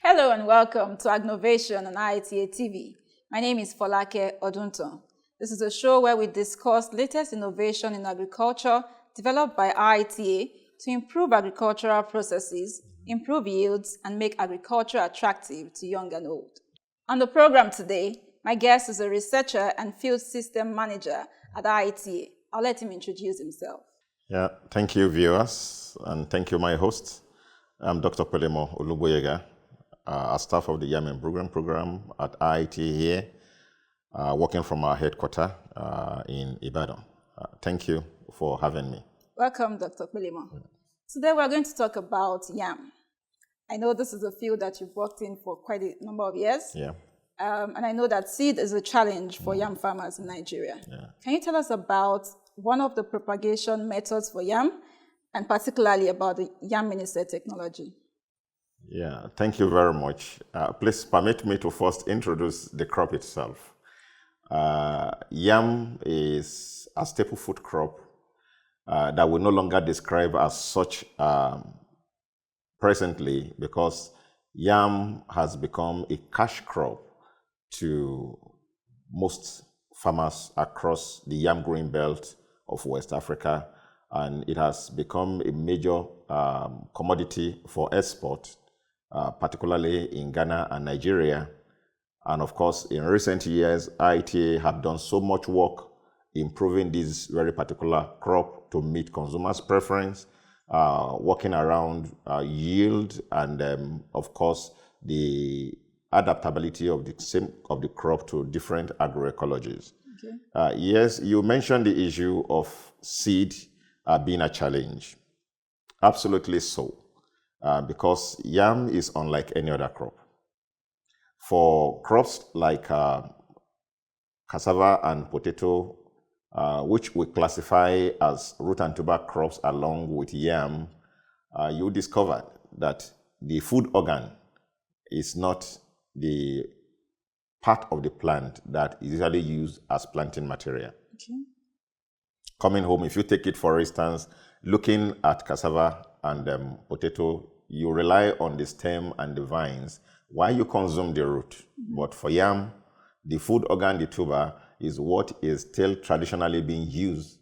Hello and welcome to AgNovation on IITA TV. My name is Folake Odunton. This is a show where we discuss latest innovation in agriculture developed by IITA to improve agricultural processes, improve yields, and make agriculture attractive to young and old. On the program today, my guest is a researcher and field system manager at IITA. I'll let him introduce himself. Yeah, thank you, viewers, and thank you, my host. I'm Dr. Pelemo Oluboyega, a staff of the Yam Minisett program at IITA here, working from our headquarters in Ibadan. Thank you for having me. Welcome, Dr. Pelemo. Today we're going to talk about yam. I know this is a field that you've worked in for quite a number of years. Yeah. And I know that seed is a challenge for yam farmers in Nigeria. Yeah. Can you tell us about one of the propagation methods for yam, and particularly about the Yam Minisett technology? Yeah, thank you very much. Please permit me to first introduce the crop itself. Yam is a staple food crop that we no longer describe as such presently, because yam has become a cash crop to most farmers across the yam growing belt of West Africa, and it has become a major commodity for export, particularly in Ghana and Nigeria. And of course, in recent years, IITA have done so much work improving this very particular crop to meet consumers' preference, working around yield and, of course, the adaptability of the crop to different agroecologies. Okay. Yes, you mentioned the issue of seed being a challenge. Absolutely so. Because yam is unlike any other crop. For crops like cassava and potato, which we classify as root and tuber crops along with yam, you discovered that the food organ is not the part of the plant that is usually used as planting material. Okay. Coming home, if you take it for instance, looking at cassava and potato, you rely on the stem and the vines while you consume the root. Mm-hmm. But for yam, the food organ, the tuber, is what is still traditionally being used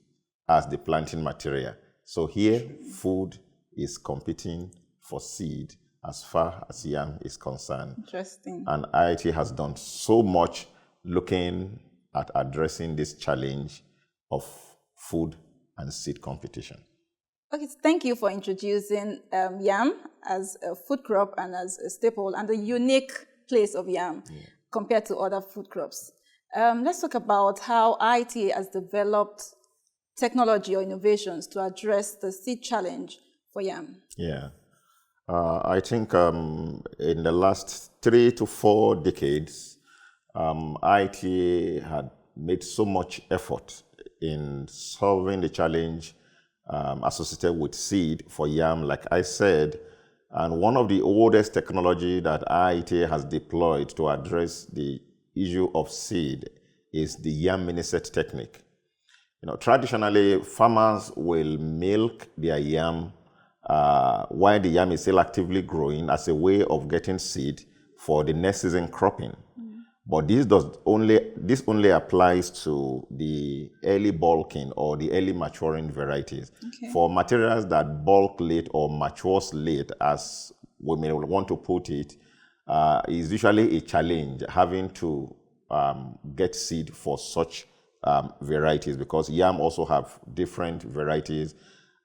as the planting material. So here, food is competing for seed as far as yam is concerned. Interesting. And IIT has done so much looking at addressing this challenge of food and seed competition. Okay, so thank you for introducing yam as a food crop and as a staple and the unique place of yam compared to other food crops. Let's talk about how IITA has developed technology or innovations to address the seed challenge for yam. Yeah, I think in the last 3 to 4 decades, IITA had made so much effort in solving the challenge associated with seed for yam, like I said. And one of the oldest technology that IITA has deployed to address the issue of seed is the Yam Minisett technique. You know, traditionally, farmers will milk their yam while the yam is still actively growing as a way of getting seed for the next season cropping. But this only applies to the early bulking or the early maturing varieties. Okay. For materials that bulk late or matures late, as we may want to put it, is usually a challenge having to get seed for such varieties, because yam also have different varieties.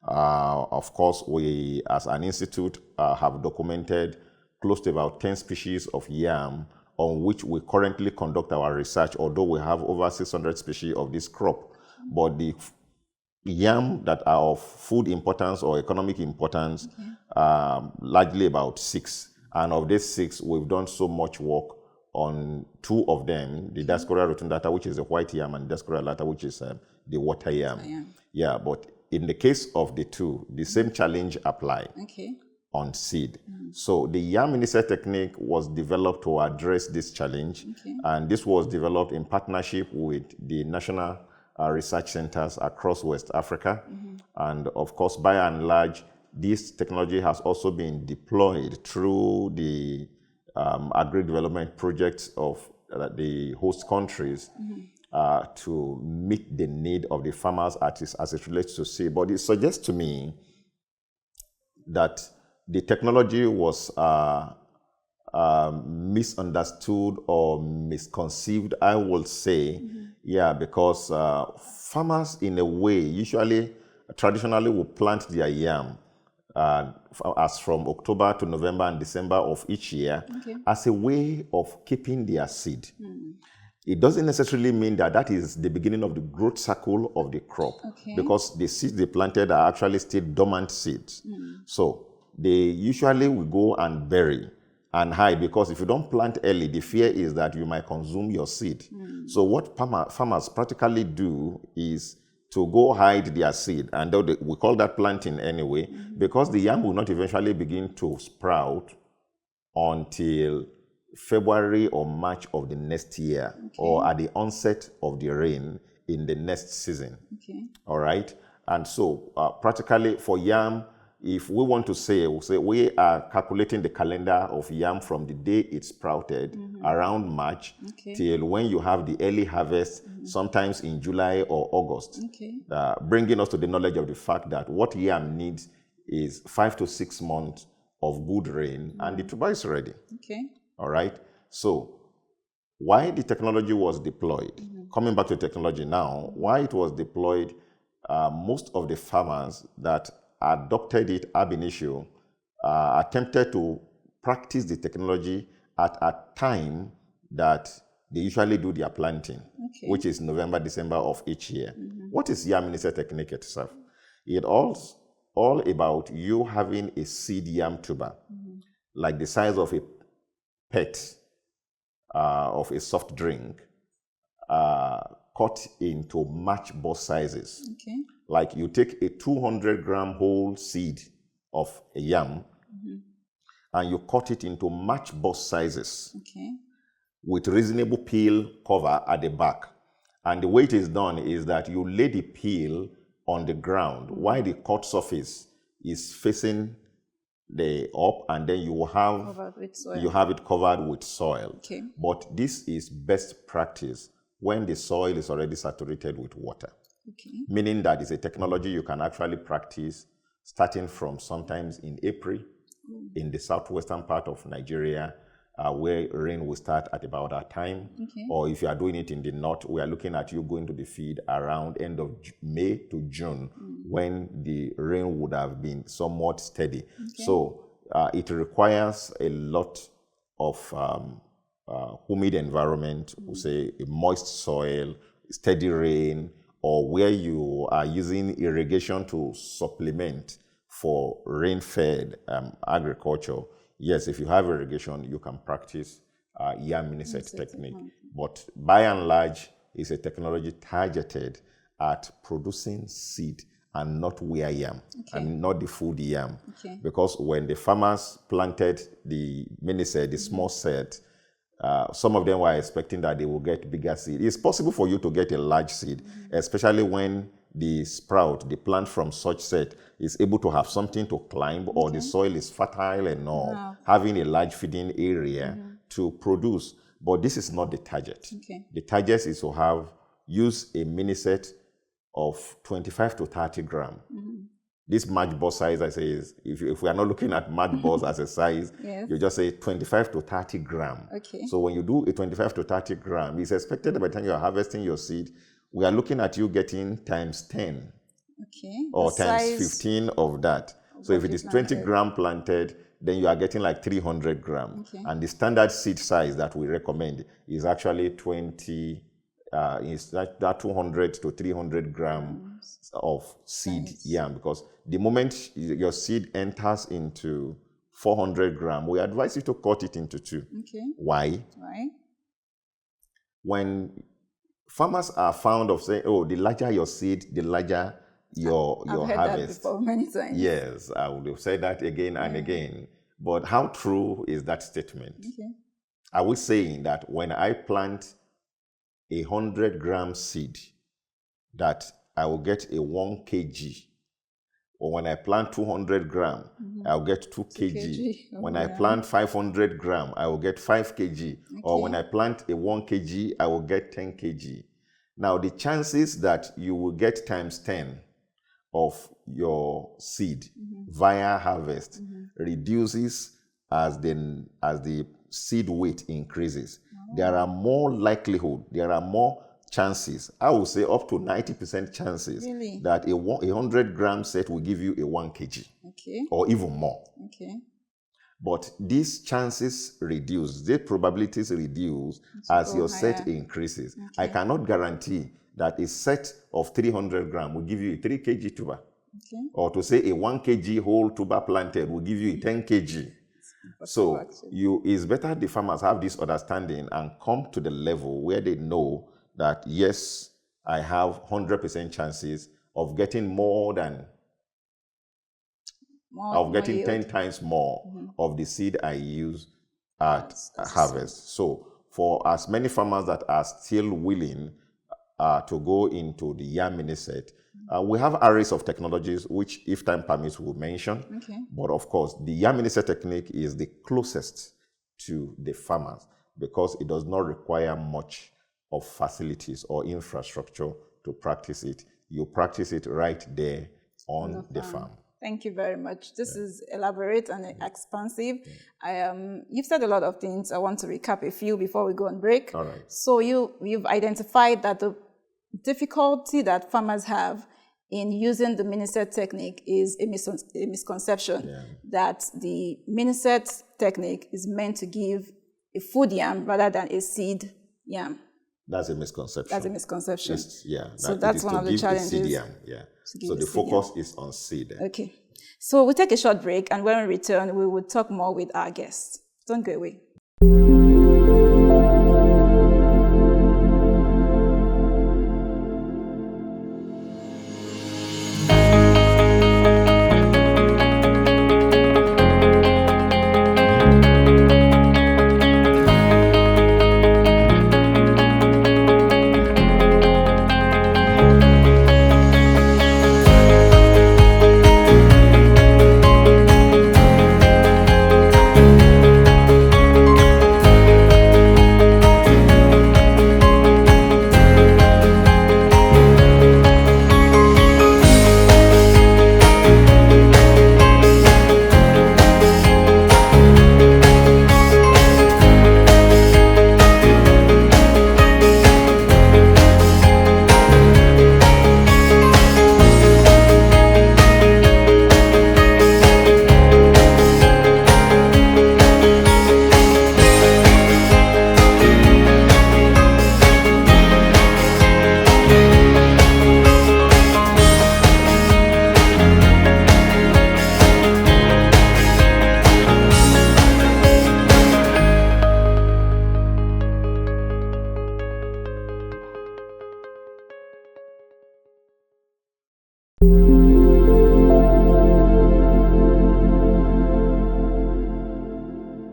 Of course, we as an institute have documented close to about 10 species of yam on which we currently conduct our research, although we have over 600 species of this crop. But the yam that are of food importance or economic importance, largely about 6. And of these 6, we've done so much work on 2 of them, the Dioscorea rotundata, which is the white yam, and Dioscorea lata, which is the water yam. Yeah, but in the case of the 2, the same challenge apply on seed. So the Yam Minisett technique was developed to address this challenge, and this was developed in partnership with the national research centers across West Africa. And of course, by and large, this technology has also been deployed through the agri-development projects of the host countries to meet the need of the farmers as it relates to seed. But it suggests to me that the technology was misunderstood or misconceived, I will say, because farmers, in a way, usually, traditionally will plant their yam as from October to November and December of each year as a way of keeping their seed. It doesn't necessarily mean that that is the beginning of the growth cycle of the crop, because the seeds they planted are actually still dormant seeds. So they usually will go and bury and hide, because if you don't plant early, the fear is that you might consume your seed. So what farmers practically do is to go hide their seed, and we call that planting anyway, because the yam will not eventually begin to sprout until February or March of the next year, or at the onset of the rain in the next season. All right? And so practically for yam, if we want to say, we'll say we are calculating the calendar of yam from the day it sprouted around March till when you have the early harvest, sometimes in July or August, bringing us to the knowledge of the fact that what yam needs is 5 to 6 months of good rain, and the tuber is ready. All right? So why the technology was deployed, coming back to technology now, why it was deployed, most of the farmers that adopted it ab initio attempted to practice the technology at a time that they usually do their planting, which is November, December of each year. What is Yam Minisett technique itself? It's all about you having a seed yam tuber, like the size of a pet, of a soft drink, cut into match both sizes. Like you take a 200-gram whole seed of a yam, and you cut it into match both sizes with reasonable peel cover at the back. And the way it is done is that you lay the peel on the ground while the cut surface is facing the up, and then you have it covered with soil. But this is best practice when the soil is already saturated with water. Meaning that it's a technology you can actually practice starting from sometimes in April in the southwestern part of Nigeria, where rain will start at about that time. Or if you are doing it in the north, we are looking at you going to the field around end of May to June, when the rain would have been somewhat steady. So it requires a lot of humid environment, we'll say a moist soil, steady rain, or where you are using irrigation to supplement for rain-fed agriculture. Yes, if you have irrigation, you can practice Yam Minisett technique. But by and large, it's a technology targeted at producing seed and not wear yam, and not the food yam. Because when the farmers planted the Minisett, the small set, some of them were expecting that they will get bigger seed. It's possible for you to get a large seed, especially when the sprout, the plant from such set, is able to have something to climb, or the soil is fertile enough, having a large feeding area to produce. But this is not the target. The target is to use a Minisett of 25 to 30 grams. This match ball size, I say, is, if we are not looking at match balls as a size, you just say 25 to 30 grams. So when you do a 25 to 30 grams, it's expected that by the time you are harvesting your seed, we are looking at you getting times 10 or times 15 of that. So if it is 20 grams planted, then you are getting like 300 grams. And the standard seed size that we recommend is actually 20, is that 200 to 300 grams of seed yam, because the moment your seed enters into 400 grams, we advise you to cut it into 2. Okay. Why? Why? When farmers are fond of saying, oh, the larger your seed, the larger your I've heard harvest. that before many times. Yes, I would have said that again and again. But how true is that statement? Okay. Are we saying that when I plant 100-gram seed, that I will get a 1 kg? Or when I plant 200 grams, I'll get 2 kg. Oh, when I plant 500 grams, I will get 5 kg. Okay. Or when I plant a 1 kg, I will get 10 kg. Now, the chances that you will get times 10 of your seed via harvest reduces as the seed weight increases. There are more likelihood, there are more chances, I would say up to 90% chances that a 100-gram set will give you a 1 kg. Okay. Or even more. Okay. But these chances reduce, the probabilities reduce as your set increases. Okay. I cannot guarantee that a set of 300 grams will give you a 3 kg tuber. Okay. Or to say a 1 kg whole tuber planted will give you a 10 kg. So it's better the farmers have this understanding and come to the level where they know that, yes, I have 100% chances of getting more than, getting 10 times more of the seed I use at harvest. So for as many farmers that are still willing to go into the Yam Minisett, we have arrays of technologies which, if time permits, we'll mention. Okay. But of course, the Yam Minisett technique is the closest to the farmers because it does not require much of facilities or infrastructure to practice it. You practice it right there on the farm. Thank you very much. This is elaborate and expansive. You've said a lot of things. I want to recap a few before we go on break. All right. So you've identified that the difficulty that farmers have in using the Minisett technique is a misconception that the Minisett technique is meant to give a food yam rather than a seed yam. That's a misconception. That's a misconception. So that's one of the challenges. Seed yam. So the focus is on seed. Okay. So we'll take a short break, and when we return, we will talk more with our guests. Don't go away.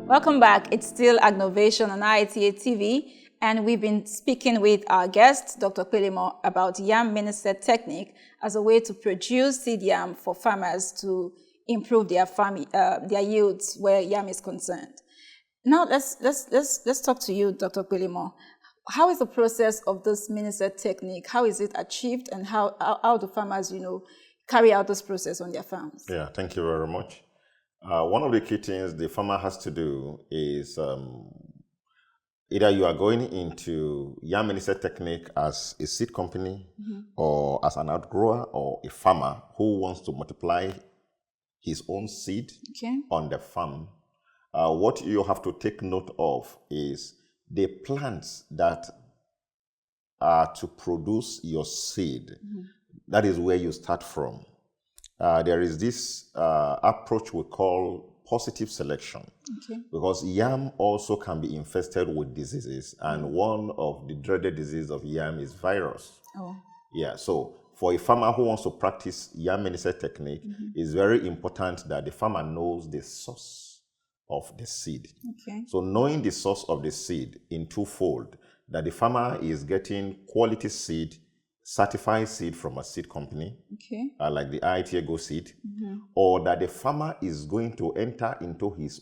Welcome back. It's still AgNovation on IITA TV, and we've been speaking with our guest, Dr. Pelimo, about Yam Minisett technique as a way to produce seed yam for farmers to improve their yields where yam is concerned. Now let's talk to you, Dr. Pelimo. How is the process of this Minisett technique? How is it achieved, and how do farmers, carry out this process on their farms? Yeah, thank you very much. One of the key things the farmer has to do is either you are going into Yam Minisett technique as a seed company or as an outgrower or a farmer who wants to multiply his own seed on the farm. What you have to take note of is the plants that are to produce your seed. That is where you start from. There is this approach we call positive selection. Okay. Because yam also can be infested with diseases, and one of the dreaded diseases of yam is virus. Oh. Yeah, so for a farmer who wants to practice Yam Minisett technique, it's very important that the farmer knows the source of the seed. Okay. So knowing the source of the seed in twofold, that the farmer is getting quality seed, certified seed from a seed company, Okay. like the IITA Go seed, or that the farmer is going to enter into his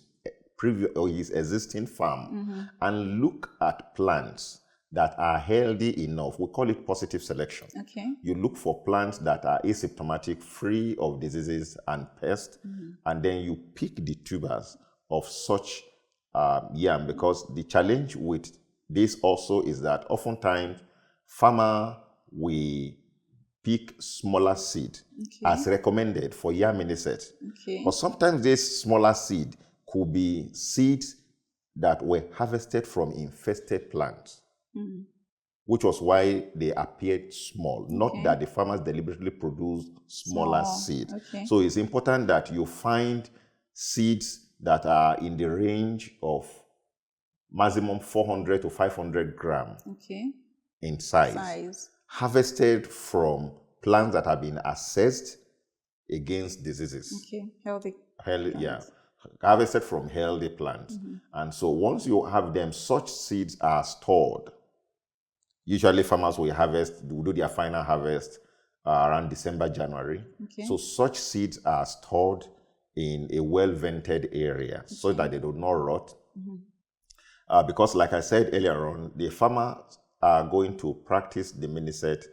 previous or his existing farm and look at plants that are healthy enough. We call it positive selection. Okay. You look for plants that are asymptomatic, free of diseases and pests, and then you pick the tubers of such yam, because the challenge with this also is that oftentimes farmer will pick smaller seed as recommended for Yam Minisett. Okay. But sometimes this smaller seed could be seeds that were harvested from infested plants, which was why they appeared small, not that the farmers deliberately produced smaller seed. Okay. So it's important that you find seeds that are in the range of maximum 400 to 500 grams in size, harvested from plants that have been assessed against diseases. Okay, healthy. Yeah, harvested from healthy plants. And so once you have them, such seeds are stored. Usually farmers will do their final harvest around December, January. Okay. So such seeds are stored in a well-vented area so that they do not rot. Because like I said earlier on, the farmers are going to practice the Minisett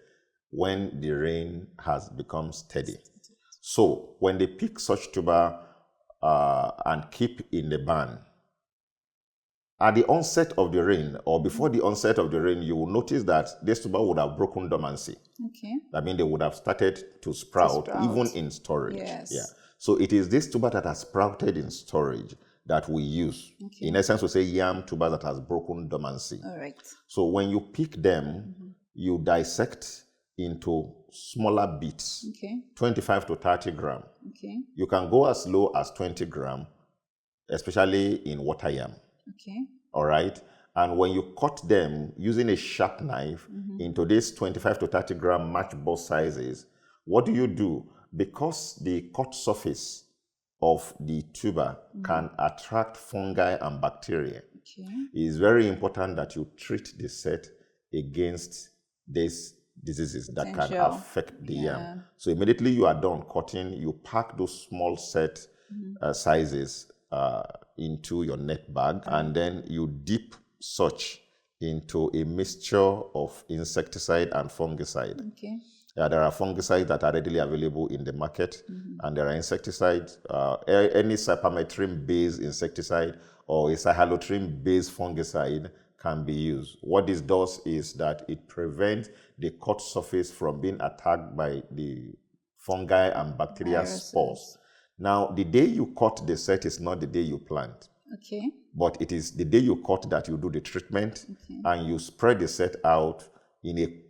when the rain has become steady. So when they pick such tuber and keep in the barn, at the onset of the rain or before the onset of the rain, you will notice that this tuber would have broken dormancy. Okay. I mean, they would have started to sprout even in storage. Yes. Yeah. So it is this tuber that has sprouted in storage that we use. Okay. In essence, we say yam tuber that has broken dormancy. All right. So when you pick them, you dissect into smaller bits, 25 to 30 grams. Okay. You can go as low as 20 grams, especially in water yam. Okay. All right. And when you cut them using a sharp knife into this 25 to 30 gram match both sizes, what do? Because the cut surface of the tuber can attract fungi and bacteria, it is very important that you treat the set against these diseases that can affect the yam. So immediately you are done cutting, you pack those small set sizes into your net bag, and then you dip such into a mixture of insecticide and fungicide. Okay. There are fungicides that are readily available in the market, and there are insecticides. Any cypermethrin-based insecticide or a cyhalothrin-based fungicide can be used. What this does is that it prevents the cut surface from being attacked by the fungi and bacteria spores. Now, the day you cut the set is not the day you plant. Okay. But it is the day you cut that you do the treatment, and you spread the set out in a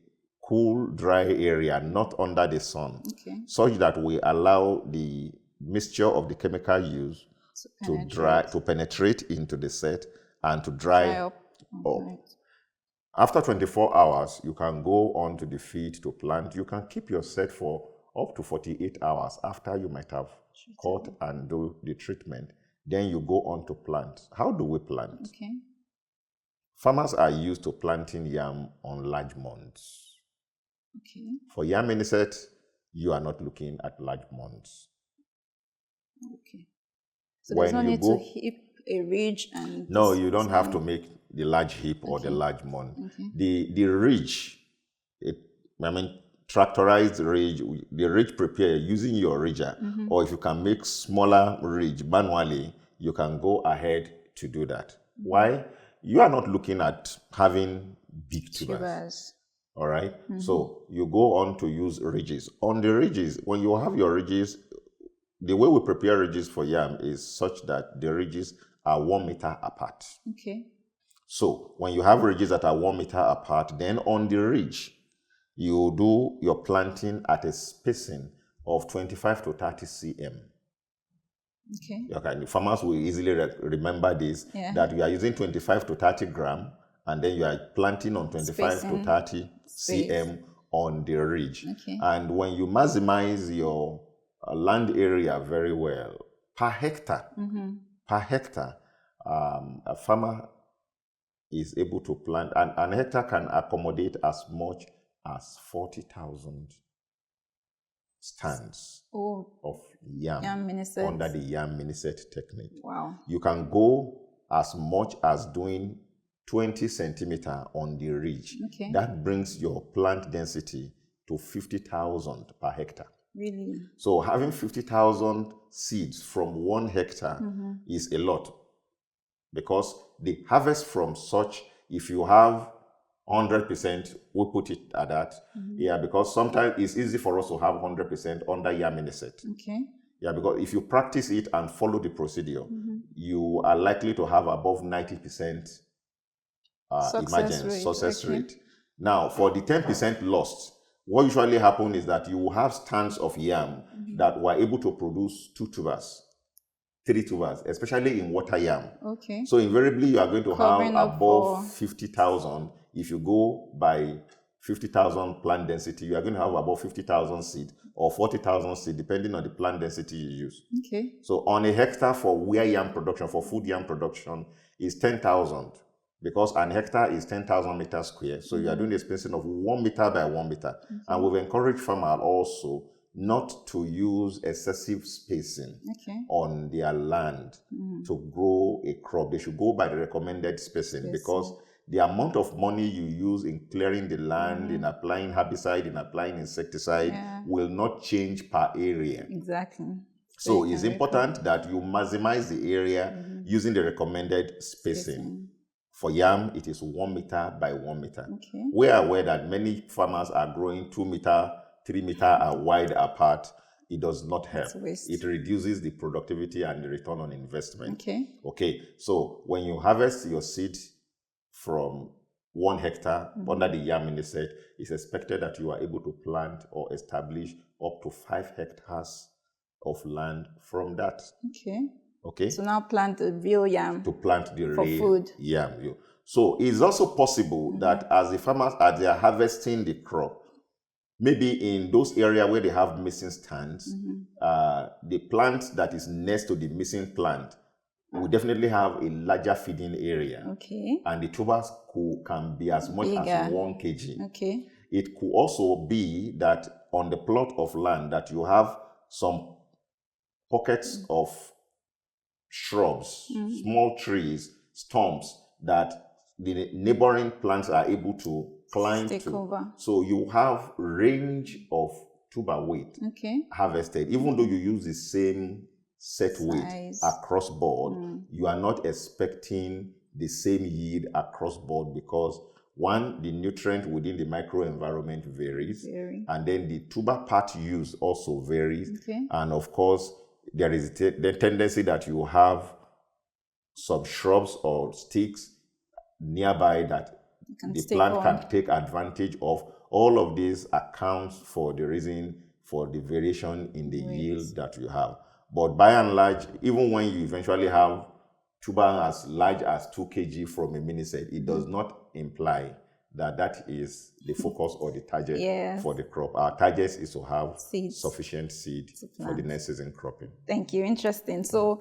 cool, dry area, not under the sun, such that we allow the mixture of the chemical used to penetrate into the set and to dry up. Right. After 24 hours, you can go on to the field to plant. You can keep your set for up to 48 hours after you might have cut and do the treatment. Then you go on to plant. How do we plant? Okay. Farmers are used to planting yam on large mounds. Okay. For Yam Minisett, you are not looking at large mounds. Okay. So there's no need to heap a ridge and... No, you don't have to make the large heap or the large mound. Okay. The ridge, tractorized ridge, the ridge prepare using your ridger, or if you can make smaller ridge manually, you can go ahead to do that. Why? You are not looking at having big tubers. All right. So you go on to use ridges. On the ridges, when you have your ridges, the way we prepare ridges for yam is such that the ridges are 1 meter apart. Okay. So when you have ridges that are 1 meter apart, then on the ridge, you do your planting at a spacing of 25 to 30 cm. Okay. Okay, farmers will easily remember this, Yeah. that you are using 25 to 30 gram, and then you are planting on 25 to 30 cm on the ridge. Okay. And when you maximize your land area very well, per hectare, a farmer is able to plant, and an hectare can accommodate as much as 40,000 stands of yam Minisett. under the Yam Minisett technique. Wow. You can go as much as doing 20 centimeter on the ridge. Okay. That brings your plant density to 50,000 per hectare. Really? So having 50,000 seeds from 1 hectare is a lot, because the harvest from such, if you have 100%, we'll put it at that. Yeah, because sometimes it's easy for us to have 100% under Yam Minisett. Okay. Yeah, because if you practice it and follow the procedure, you are likely to have above 90% success rate. Now, for the 10% lost, what usually happens is that you will have stands of yam that were able to produce 2 tubers, 3 tubers, especially in water yam. Okay. So invariably, you are going to have above 50,000. If you go by 50,000 plant density, you are going to have above 50,000 seed or 40,000 seed, depending on the plant density you use. Okay. So on a hectare for ware yam production, for food yam production, is 10,000, because an hectare is 10,000 meters square. So you are doing the spacing of 1 meter by 1 meter. And we've encouraged farmers also not to use excessive spacing on their land to grow a crop. They should go by the recommended spacing, because the amount of money you use in clearing the land, in applying herbicide, in applying insecticide, will not change per area. Exactly. So it's important that you maximize the area using the recommended spacing. For yam, it is 1 meter by 1 meter. Okay. We are aware that many farmers are growing 2 meter, 3 meter wide apart. It does not help. It reduces the productivity and the return on investment. Okay. Okay. So when you harvest your seed from 1 hectare under the Yam Minisett, it's expected that you are able to plant or establish up to 5 hectares of land from that. Okay. Okay. So now plant the real yam. To plant the for real food. yam. So it's also possible that as the farmers, as they are harvesting the crop, maybe in those areas where they have missing stands, the plant that is next to the missing plant will definitely have a larger feeding area. Okay. And the tubers can be as much as 1 kg. Okay. It could also be that on the plot of land that you have some pockets of shrubs, small trees, stumps that the neighboring plants are able to climb to. So you have range of tuber weight harvested. Even though you use the same set weight across board, you are not expecting the same yield across board, because one, the nutrient within the microenvironment varies, and then the tuber part used also varies, and of course there is the tendency that you have some shrubs or sticks nearby that the plant can take advantage of. All of these accounts for the reason for the variation in the yield that you have. But by and large, even when you eventually have tuber as large as 2 kg from a Minisett, it does not imply that that is the focus or the target for the crop. Our target is to have sufficient seed for the next season cropping. Thank you. Interesting. So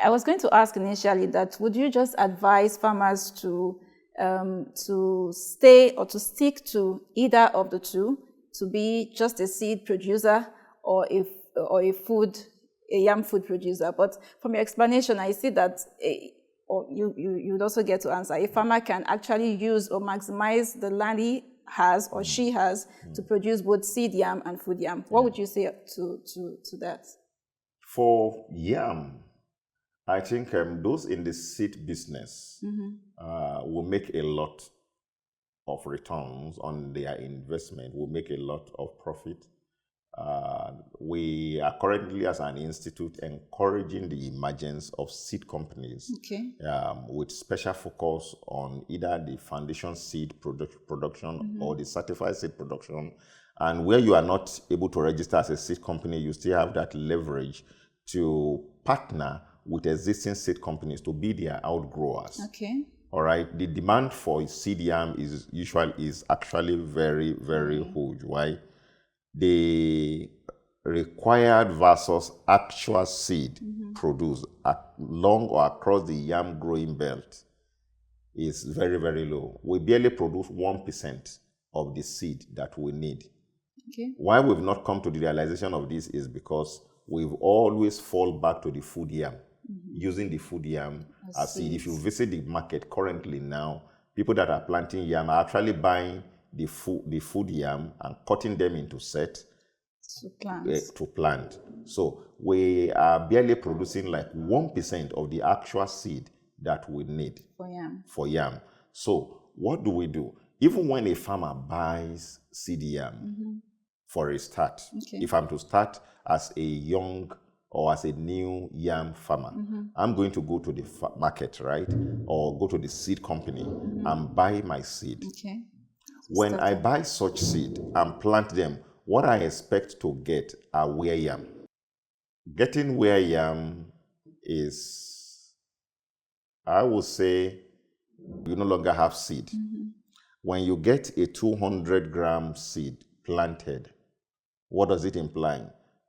I was going to ask initially that would you just advise farmers to stay or to stick to either of the two, to be just a seed producer or a yam food producer? But from your explanation, I see that you'd also get to answer. A farmer can actually use or maximize the land he has or she has to produce both seed yam and food yam. What would you say to that? For yam, I think those in the seed business will make a lot of returns on their investment, will make a lot of profit. We are currently, as an institute, encouraging the emergence of seed companies with special focus on either the foundation seed production or the certified seed production. And where you are not able to register as a seed company, you still have that leverage to partner with existing seed companies to be their outgrowers. Okay. All right. The demand for seed yam is actually very, very huge. Why? The required versus actual seed produced along or across the yam growing belt is very, very low. We barely produce 1% of the seed that we need. Okay. Why we've not come to the realization of this is because we've always fall back to the food yam, using the food yam as seed. If you visit the market currently now, people that are planting yam are actually buying the food yam and cutting them into sets to plant. So we are barely producing like 1% of the actual seed that we need for yam. So what do? Even when a farmer buys seed yam for a start, if I'm to start as a young or as a new yam farmer, I'm going to go to the market, right? Or go to the seed company and buy my seed. Okay. When I buy such seed and plant them, what I expect to get are wear yam. Getting wear yam is, I would say, you no longer have seed. When you get a 200-gram seed planted, what does it imply?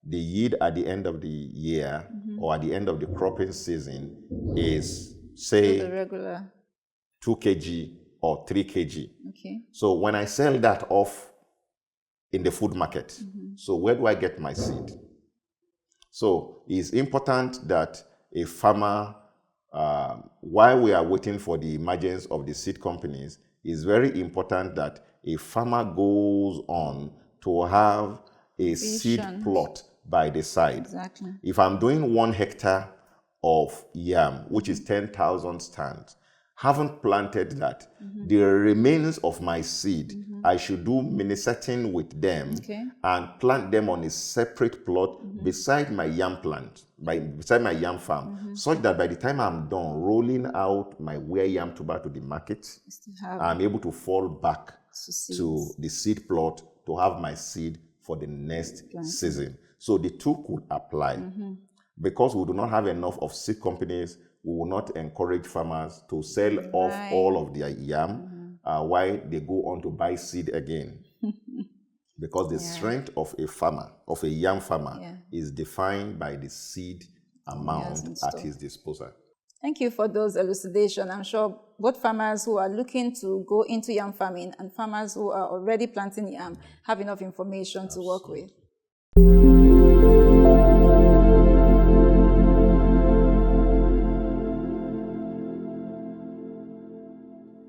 The yield at the end of the year or at the end of the cropping season is, say, the regular 2 kg or 3 kg. Okay. So when I sell that off in the food market, so where do I get my seed? So it's important that a farmer, while we are waiting for the emergence of the seed companies, it's very important that a farmer goes on to have a seed plot by the side. Exactly. If I'm doing 1 hectare of yam, which is 10,000 stands, haven't planted that, the remains of my seed, I should do minisetting with them and plant them on a separate plot beside my yam plant, beside my yam farm, such that by the time I'm done rolling out my wear yam tuber to the market, I'm able to fall back to the seed plot to have my seed for the next season. So the two could apply. Because we do not have enough of seed companies, we will not encourage farmers to sell off all of their yam while they go on to buy seed again. Because the strength of a farmer, of a yam farmer, is defined by the seed amount at his disposal. Thank you for those elucidations. I'm sure both farmers who are looking to go into yam farming and farmers who are already planting yam have enough information to work with.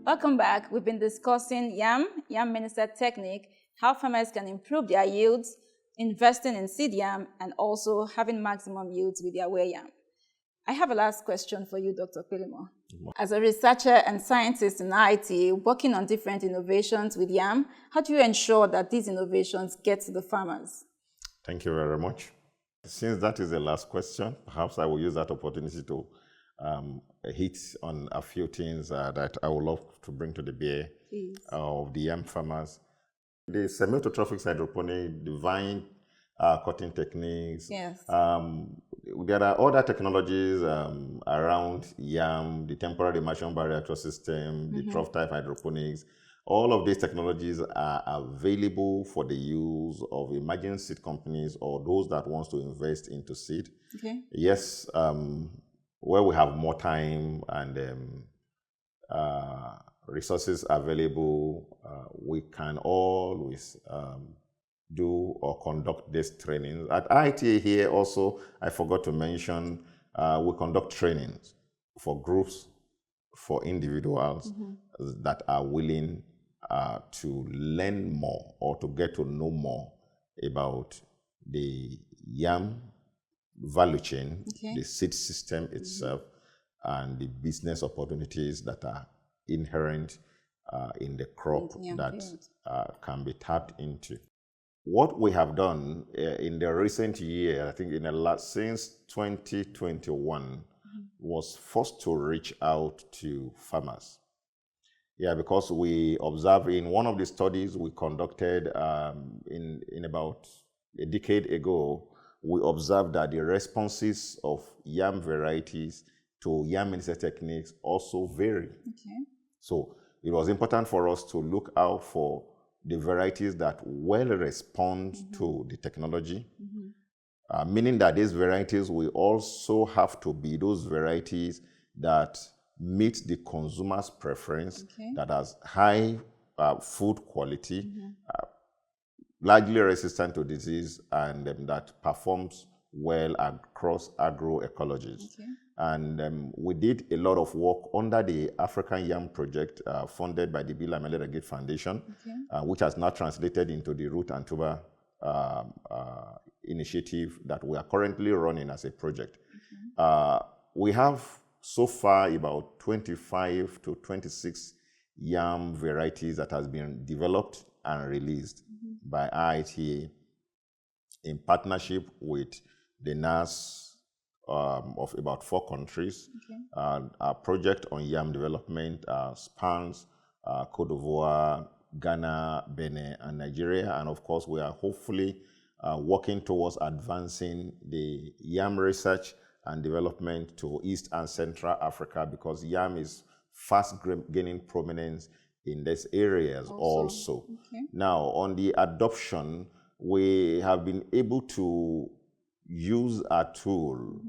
Welcome back. We've been discussing Yam Minisett technique, how farmers can improve their yields, investing in seed yam, and also having maximum yields with their wear yam. I have a last question for you, Dr. Pelimo. As a researcher and scientist in IITA, working on different innovations with yam, how do you ensure that these innovations get to the farmers? Thank you very much. Since that is the last question, perhaps I will use that opportunity to hit on a few things that I would love to bring to the bear of the yam farmers. The semi-autotrophic hydroponic, the vine cutting techniques. Yes. There are other technologies around yam, the temporary immersion bioreactor system, the trough type hydroponics. All of these technologies are available for the use of emerging seed companies or those that want to invest into seed. Okay. Yes, where we have more time and resources available, we can always do or conduct these trainings. At IITA here also, I forgot to mention, we conduct trainings for groups, for individuals that are willing to learn more or to get to know more about the yam value chain, the seed system itself, and the business opportunities that are inherent in the crop that can be tapped into. What we have done in the recent year, I think in the last, since 2021, was first to reach out to farmers. Yeah, because we observed in one of the studies we conducted in about a decade ago, we observed that the responses of yam varieties to Yam Minisett techniques also vary. Okay. So it was important for us to look out for the varieties that well respond to the technology, meaning that these varieties will also have to be those varieties that meet the consumer's preference, that has high food quality, largely resistant to disease, and that performs well across agroecologies. Okay. And we did a lot of work under the African Yam Project funded by the Bill and Melinda Gates Foundation, which has now translated into the Root and Tuber initiative that we are currently running as a project. We have so far about 25 to 26 yam varieties that has been developed and released by IITA in partnership with the NAS of about 4 countries. Our project on yam development spans Cote d'Ivoire, Ghana, Benin, and Nigeria. And of course, we are hopefully working towards advancing the yam research and development to East and Central Africa, because yam is fast gaining prominence in these areas also. Now, on the adoption, we have been able to use a tool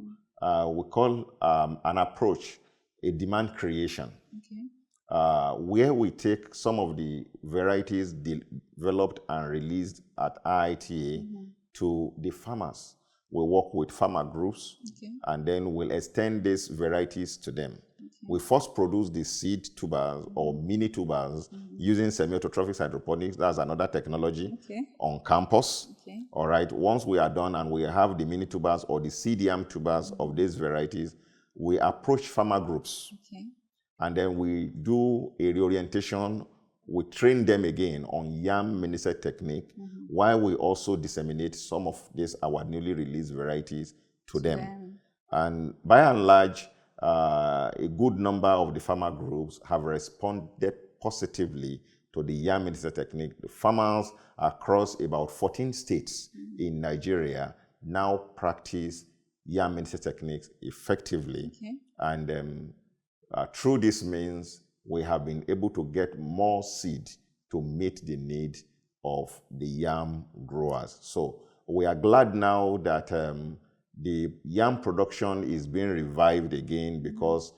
we call an approach, a demand creation, where we take some of the varieties developed and released at IITA to the farmers. We work with farmer groups, and then we'll extend these varieties to them. We first produce the seed tubers or mini tubers using semi-autotrophic hydroponics. That's another technology on campus. All right. Once we are done and we have the mini tubers or the seed yam tubers of these varieties, we approach farmer groups, and then we do a reorientation. We train them again on Yam Minisett technique, while we also disseminate some of these our newly released varieties to them. And by and large, a good number of the farmer groups have responded positively to the Yam Minisett technique. The farmers across about 14 states in Nigeria now practice Yam Minisett techniques effectively. And through this means, we have been able to get more seed to meet the need of the yam growers. So we are glad now that the yam production is being revived again, because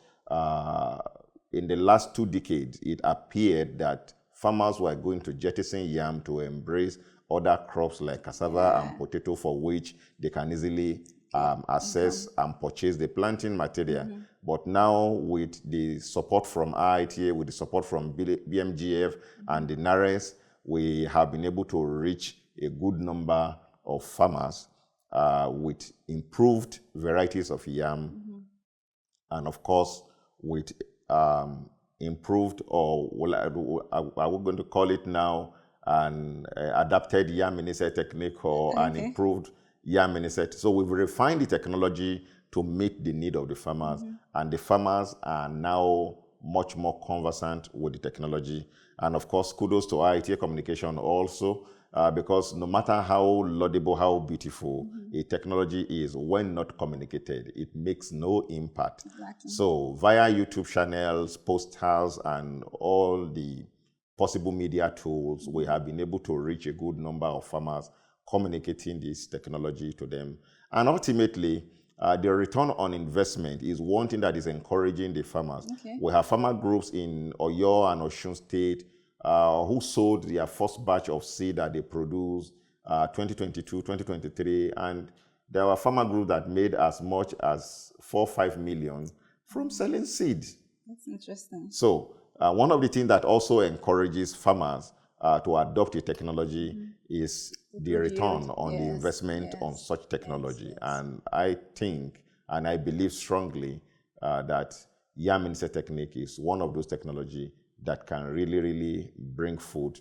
in the last 2 decades, it appeared that farmers were going to jettison yam to embrace other crops like cassava and potato, for which they can easily access and purchase the planting material. But now, with the support from IITA, with the support from BMGF and the NARES, we have been able to reach a good number of farmers with improved varieties of yam, and of course with improved, or are we going to call it now an adapted Yam Minisett technique, or an improved Yam Minisett. So we've refined the technology to meet the need of the farmers, and the farmers are now much more conversant with the technology. And of course, kudos to IITA Communication also, because no matter how laudable, how beautiful a technology is, when not communicated, it makes no impact. So via YouTube channels, posters, and all the possible media tools, we have been able to reach a good number of farmers, communicating this technology to them. And ultimately, the return on investment is one thing that is encouraging the farmers. We have farmer groups in Oyo and Osun State who sold their first batch of seed that they produced 2022, 2023, and there were farmer groups that made as much as 4-5 million from selling seed. That's interesting. So one of the things that also encourages farmers to adopt the technology is the return on the investment on such technology. And I think, and I believe strongly that Yam Minisett technique is one of those technology that can really, really bring food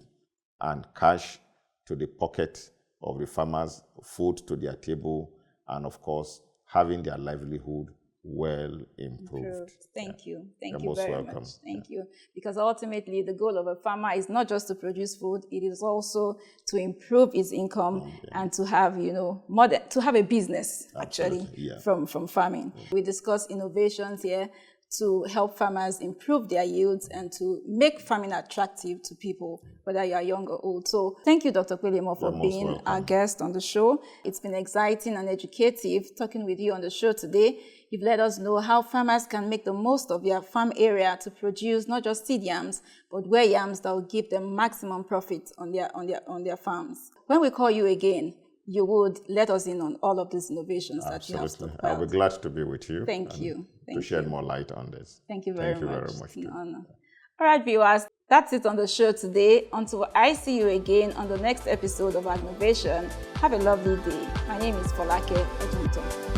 and cash to the pocket of the farmers, food to their table, and of course, having their livelihood well improved. Thank you. Thank You're you most very welcome. much. Thank you. Because ultimately, the goal of a farmer is not just to produce food; it is also to improve his income and to have, to have a business actually from farming. We discuss innovations here to help farmers improve their yields and to make farming attractive to people, whether you are young or old. So thank you, Dr. Kwelimo, for being our guest on the show. It's been exciting and educative talking with you on the show today. You've let us know how farmers can make the most of their farm area to produce not just seed yams, but ware yams that will give them maximum profit on their farms. When we call you again, you would let us in on all of these innovations that you have stockpiled. I'll be glad to be with you. Thank you. To shed more light on this. Thank you very much. It's an honor. All right, viewers, that's it on the show today. Until I see you again on the next episode of AgNovation, have a lovely day. My name is Folake Odunto.